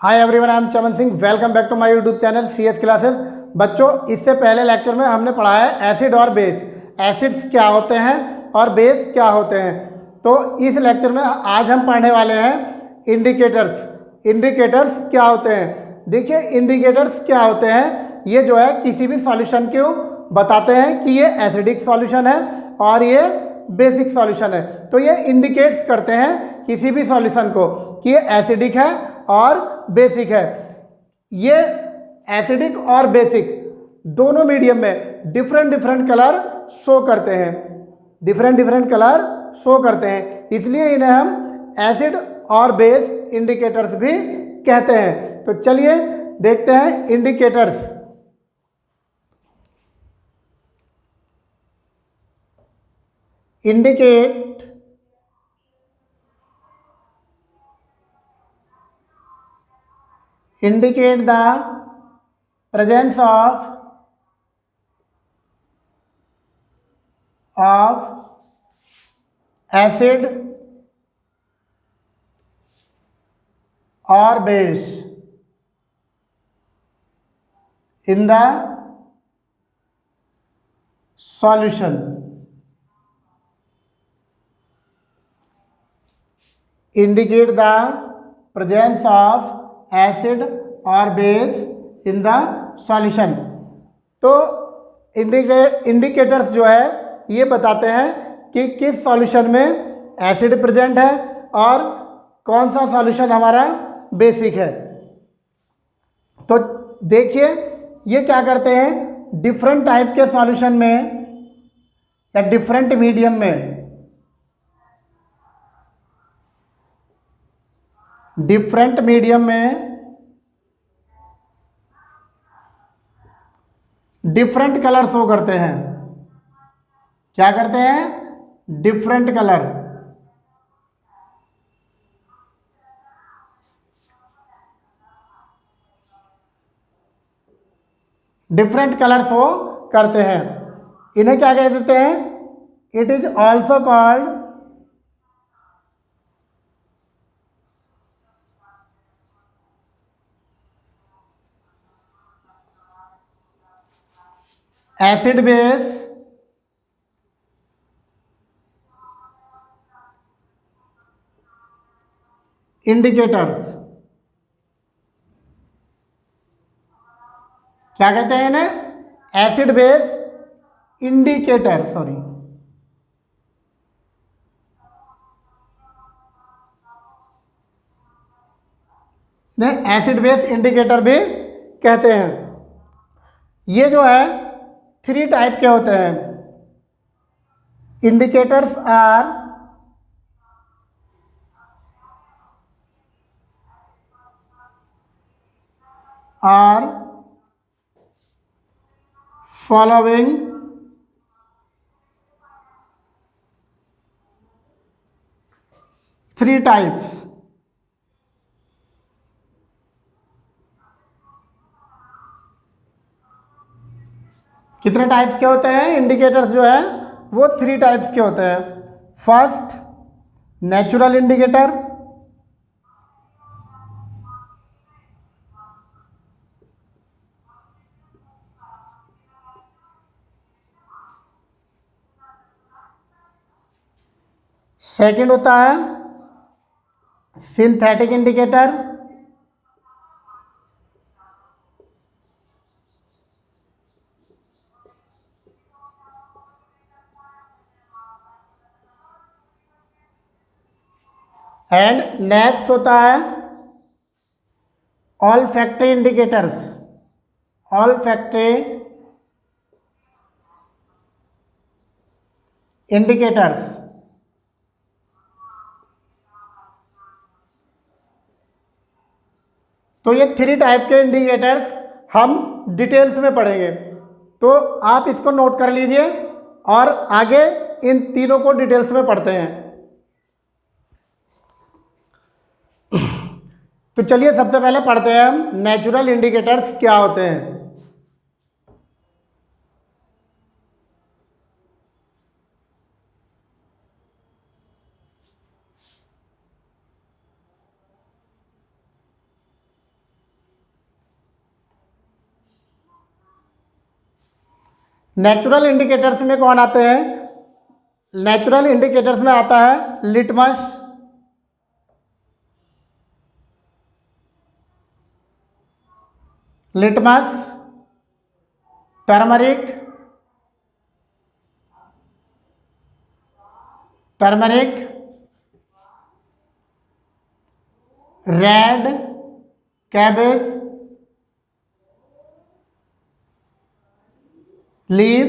Hi everyone, I am Chaman Singh. Welcome back to my YouTube channel CS classes. बच्चों, इससे पहले lecture में हमने पढ़ा है एसिड और बेस। एसिड्स क्या होते हैं और बेस क्या होते हैं। तो इस लेक्चर में आज हम पढ़ने वाले हैं इंडिकेटर्स। इंडिकेटर्स क्या होते हैं? देखिए, इंडिकेटर्स क्या होते हैं, ये जो है किसी भी सॉल्यूशन को बताते हैं कि ये एसिडिक सॉल्यूशन है और ये बेसिक सॉल्यूशन है। तो ये इंडिकेट्स करते हैं किसी भी सॉल्यूशन को कि ये एसिडिक है और बेसिक है। ये एसिडिक और बेसिक दोनों मीडियम में डिफरेंट डिफरेंट कलर शो करते हैं। डिफरेंट डिफरेंट कलर शो करते हैं, इसलिए इन्हें हम एसिड और बेस इंडिकेटर्स भी कहते हैं। तो चलिए देखते हैं indicators. indicate the presence of acid or base in the solution. Indicate the presence of acid or base in the solution. तो इंडिकेटर्स जो है ये बताते हैं कि किस सॉल्यूशन में एसिड प्रेजेंट है और कौन सा सॉल्यूशन हमारा बेसिक है। तो देखिए, ये क्या करते हैं, डिफरेंट टाइप के सॉल्यूशन में या डिफरेंट मीडियम में डिफरेंट कलर शो करते हैं। क्या करते हैं? Different colour. Different colour show करते हैं। इन्हें क्या कह देते हैं? It is also called acid base indicators. क्या कहते हैं इन्हें? एसिड बेस इंडिकेटर, सॉरी, नहीं, एसिड बेस इंडिकेटर भी कहते हैं। ये जो है 3 टाइप के होते हैं। Indicators are following three types. कितने टाइप्स के होते हैं इंडिकेटर्स जो है? वो 3 टाइप्स के होते हैं। First, natural indicator. सेकंड होता है सिंथेटिक इंडिकेटर। एंड नेक्स्ट होता है ऑल्फैक्टरी इंडिकेटर्स। Olfactory indicators. तो ये 3 टाइप के इंडिकेटर्स हम डिटेल्स में पढ़ेंगे। तो आप इसको नोट कर लीजिए और आगे इन तीनों को डिटेल्स में पढ़ते हैं। तो चलिए सबसे पहले पढ़ते हैं हम नेचुरल इंडिकेटर्स क्या होते हैं। नेचुरल इंडिकेटर्स में कौन आते हैं? नेचुरल इंडिकेटर्स में आता है litmus, litmus, turmeric, turmeric, red cabbage leave,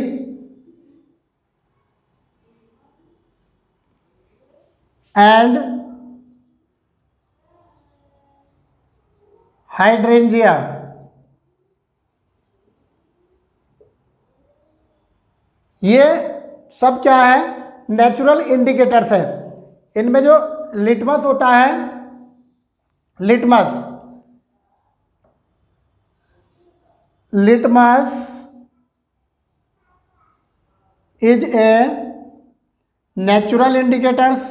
and hydrangea. ये सब क्या है? नेचुरल इंडिकेटर्स है। इनमें जो लिटमस होता है, litmus, litmus is a natural indicators,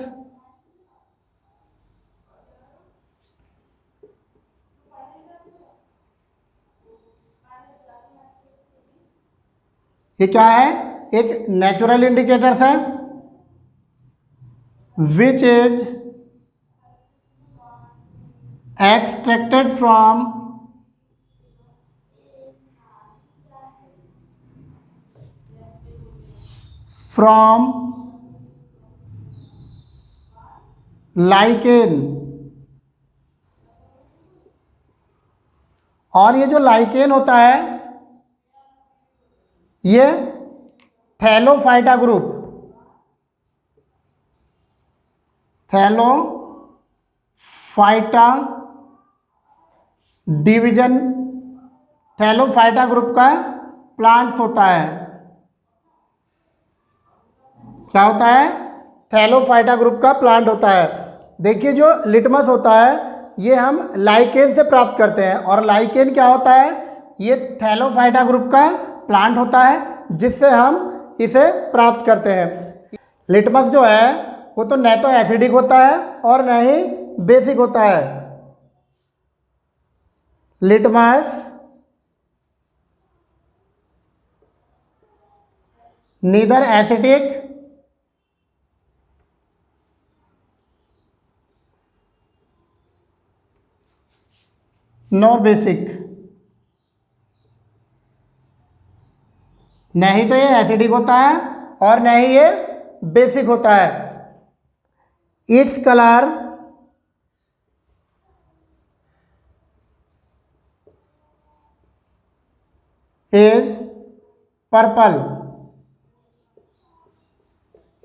ये क्या है? एक नेचुरल इंडिकेटर्स है which is extracted from lichen. और ये जो लाइकेन होता है ये Thallophyta group, Thallophyta division, Thallophyta group का प्लांट्स होता है। क्या होता है? थैलोफाइटा ग्रुप का प्लांट होता है। देखिए जो लिटमस होता है ये हम लाइकेन से प्राप्त करते हैं, और लाइकेन क्या होता है? ये थैलोफाइटा ग्रुप का प्लांट होता है जिससे हम इसे प्राप्त करते हैं। लिटमस जो है वो तो न तो एसिडिक होता है और न ही बेसिक होता है। Litmus neither acidic nor basic, न ही तो ये एसिडिक होता है और न ही ये बेसिक होता है। इट्स कलर इज पर्पल,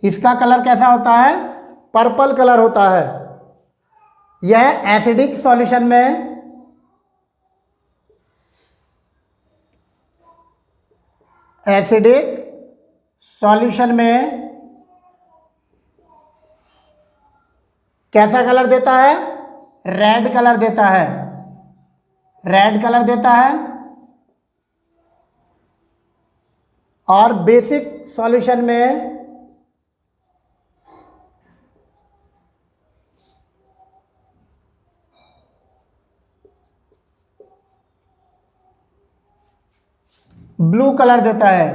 इसका कलर कैसा होता है? पर्पल कलर होता है। यह एसिडिक सॉल्यूशन में एसिडिक सॉल्यूशन में कैसा कलर देता है? रेड कलर देता है, रेड कलर देता है। और बेसिक सॉल्यूशन में ब्लू कलर देता है।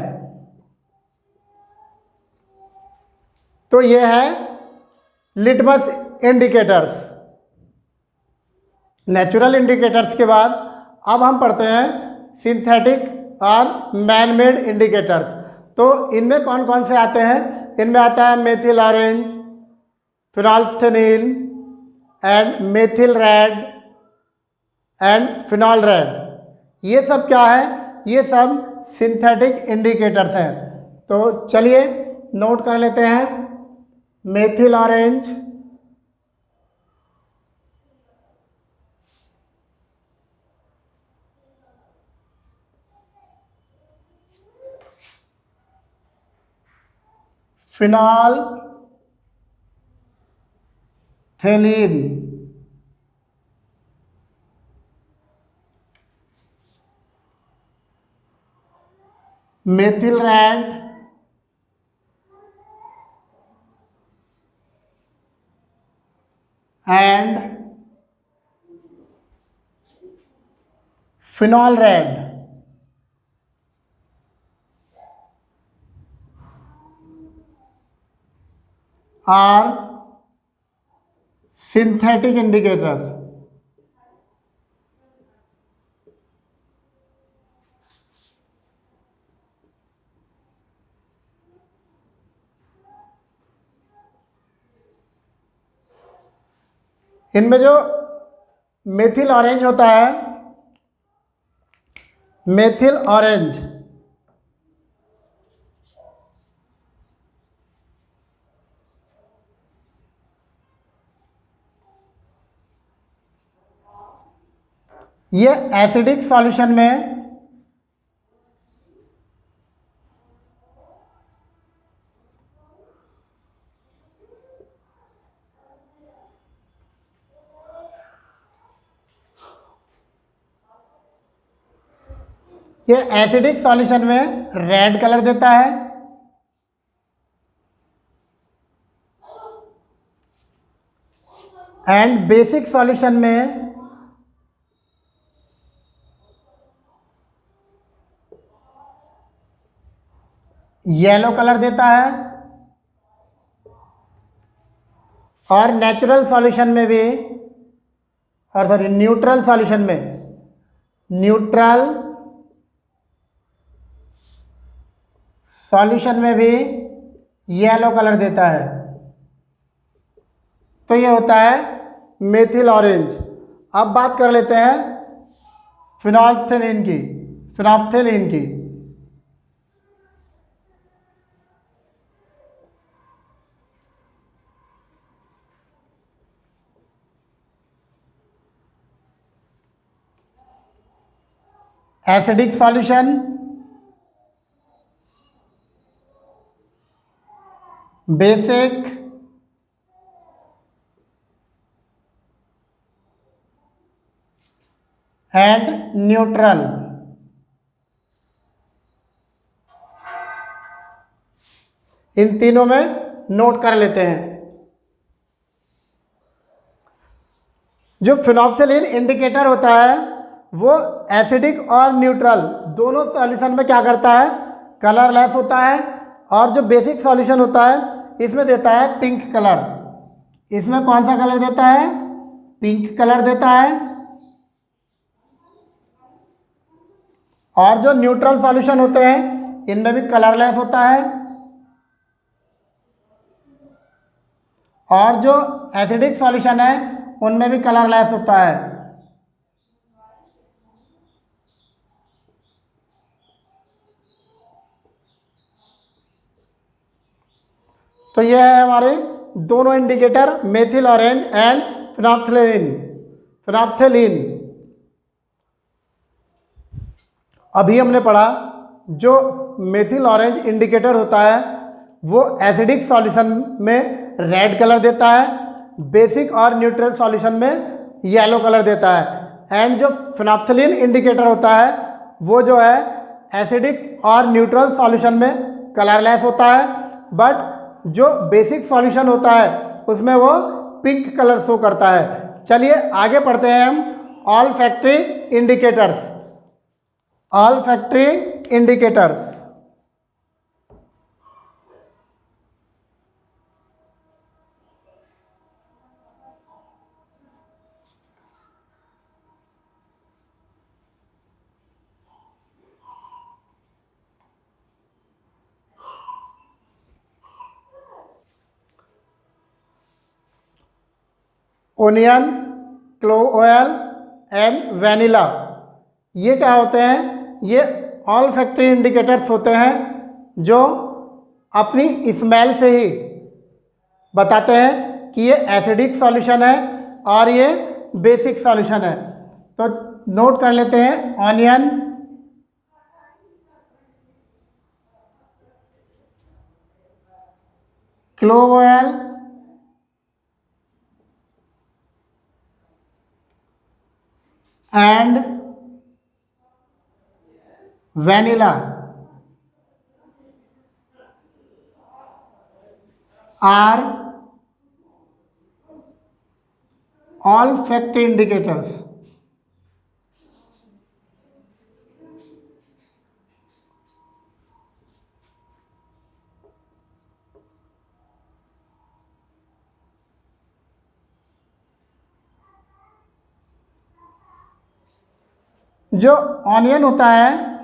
तो ये है लिटमस इंडिकेटर्स। नेचुरल इंडिकेटर्स के बाद अब हम पढ़ते हैं सिंथेटिक और मैन मेड इंडिकेटर्स। तो इनमें कौन कौन से आते हैं? इनमें आता है methyl orange, phenolphthalein and methyl red and phenol red. ये सब क्या है? ये सब सिंथेटिक इंडिकेटर्स हैं। तो चलिए नोट कर लेते हैं। Methyl orange, phenolphthalein, methyl red and phenol red. Are synthetic indicator. इनमें जो मेथिल ऑरेंज होता है, मेथिल ऑरेंज, ये एसिडिक सॉल्यूशन में रेड कलर देता है, एंड बेसिक सॉल्यूशन में येलो कलर देता है, और नेचुरल सॉल्यूशन में भी, और सॉरी न्यूट्रल सॉल्यूशन में, न्यूट्रल सॉल्यूशन में भी येलो कलर देता है। तो ये होता है मेथिल ऑरेंज। अब बात कर लेते हैं फिनोल्फ्थेलीन की। फिनोल्फ्थेलीन की acidic solution, basic, and neutral. इन तीनों में नोट कर लेते हैं। जो फिनोल्फ्थेलीन इंडिकेटर होता है वो एसिडिक और न्यूट्रल दोनों सॉल्यूशन में क्या करता है, कलरलेस होता है। और जो बेसिक सॉल्यूशन होता है इसमें देता है पिंक कलर। इसमें कौन सा कलर देता है, पिंक कलर देता है। और जो न्यूट्रल सॉल्यूशन होते हैं इनमें भी कलरलेस होता है। और जो एसिडिक सॉल्यूशन है उनमें भी कलरलेस होता है। तो ये है हमारे दोनों इंडिकेटर, मेथिल ऑरेंज एंड फिनोल्फ्थेलीन। फिनोल्फ्थेलीन अभी हमने पढ़ा जो मेथिल ऑरेंज इंडिकेटर होता है वो एसिडिक सॉल्यूशन में रेड कलर देता है, बेसिक और न्यूट्रल सॉल्यूशन में येलो कलर देता है। एंड जो फिनोल्फ्थेलीन इंडिकेटर होता है वो जो है एसिडिक और न्यूट्रल सॉल्यूशन में कलरलेस होता है, बट जो बेसिक सॉल्यूशन होता है उसमें वो पिंक कलर शो करता है। चलिए आगे पढ़ते हैं हम all factory indicators. All factory indicators. Onion, clove oil and vanilla, ये क्या होते हैं, ये ऑल फैक्ट्री इंडिकेटर्स होते हैं जो अपनी स्मेल से ही बताते हैं कि ये एसिडिक सॉल्यूशन है और ये बेसिक सॉल्यूशन है। तो नोट कर लेते हैं onion, clove oil, and vanilla are all factor indicators. जो ऑनियन होता है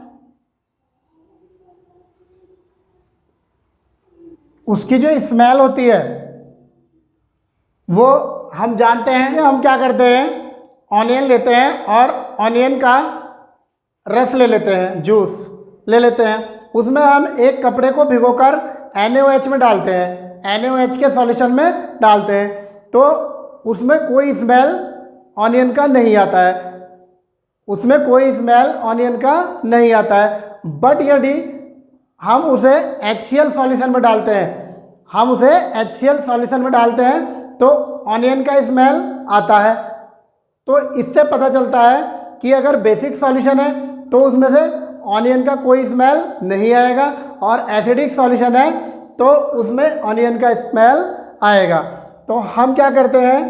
उसकी जो स्मेल होती है वो हम जानते हैं कि हम क्या करते हैं, ऑनियन लेते हैं और ऑनियन का रस ले लेते हैं, जूस ले लेते हैं, उसमें हम एक कपड़े को भिगोकर NaOH में डालते हैं, NaOH के सॉल्यूशन में डालते हैं, तो उसमें कोई स्मेल ऑनियन का नहीं आता है, उसमें कोई स्मेल ऑनियन का नहीं आता है। बट यदि हम उसे HCl सॉल्यूशन में डालते हैं, हम उसे HCl सॉल्यूशन में डालते हैं तो ऑनियन का स्मेल आता है। तो इससे पता चलता है कि अगर बेसिक सॉल्यूशन है तो उसमें से ऑनियन का कोई स्मेल नहीं आएगा, और एसिडिक सॉल्यूशन है तो उसमें ऑनियन का स्मेल आएगा। तो हम क्या करते हैं,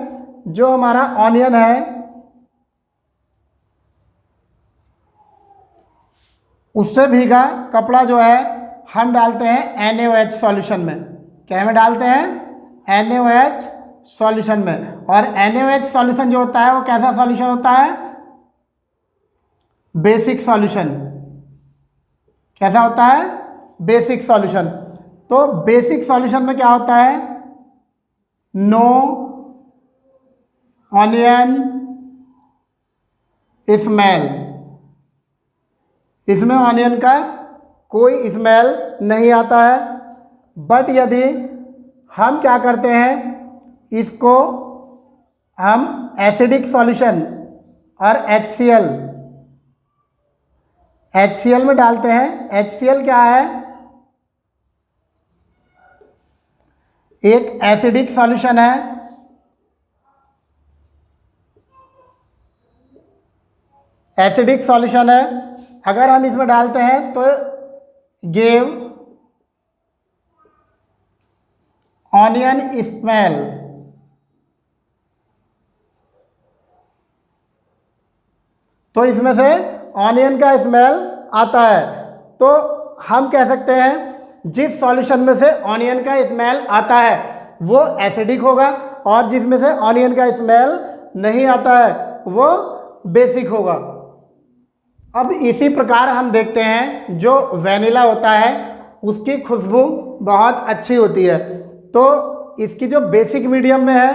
जो हमारा ऑनियन है उससे भीगा कपड़ा जो है हम डालते हैं NaOH सॉल्यूशन में। क्या में डालते हैं? NaOH सॉल्यूशन में। और NaOH सॉल्यूशन जो होता है वो कैसा सॉल्यूशन होता है? Basic solution. कैसा होता है? Basic solution. तो बेसिक सॉल्यूशन में क्या होता है? नो ऑनियन स्मेल, इसमें ऑनियन का कोई स्मेल नहीं आता है। बट यदि हम क्या करते हैं, इसको हम एसिडिक सॉल्यूशन और HCl में डालते हैं। HCl क्या है? एक एसिडिक सॉल्यूशन है। एसिडिक सॉल्यूशन है, अगर हम इसमें डालते हैं तो गिव ऑनियन स्मेल। तो इसमें से ऑनियन का स्मेल आता है। तो हम कह सकते हैं जिस सॉल्यूशन में से ऑनियन का स्मेल आता है वो एसिडिक होगा, और जिसमें से ऑनियन का स्मेल नहीं आता है वो बेसिक होगा। अब इसी प्रकार हम देखते हैं जो वैनिला होता है उसकी खुशबू बहुत अच्छी होती है। तो इसकी जो बेसिक मीडियम में है,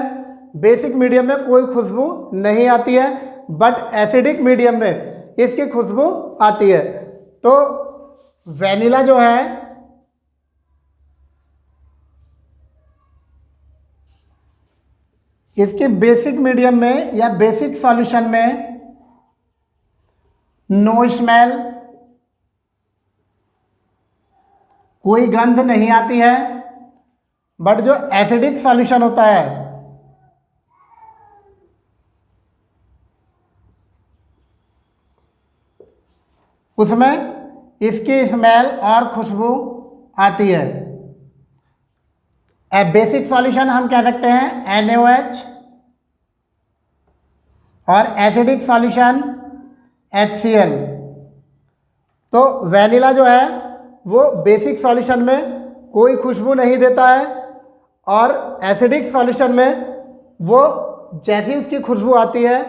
बेसिक मीडियम में कोई खुशबू नहीं आती है, बट एसिडिक मीडियम में इसकी खुशबू आती है। तो वैनिला जो है इसके बेसिक मीडियम में या बेसिक सॉल्यूशन में नो स्मेल, कोई गंध नहीं आती है। बट जो एसिडिक सॉल्यूशन होता है उसमें इसकी स्मेल और खुशबू आती है। बेसिक सॉल्यूशन हम कह सकते हैं NaOH, और एसिडिक सॉल्यूशन HCl। तो वैनिला जो है वो बेसिक सॉल्यूशन में कोई खुशबू नहीं देता है, और एसिडिक सॉल्यूशन में वो जैसी उसकी खुशबू आती है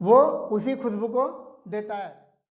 वो उसी खुशबू को देता है।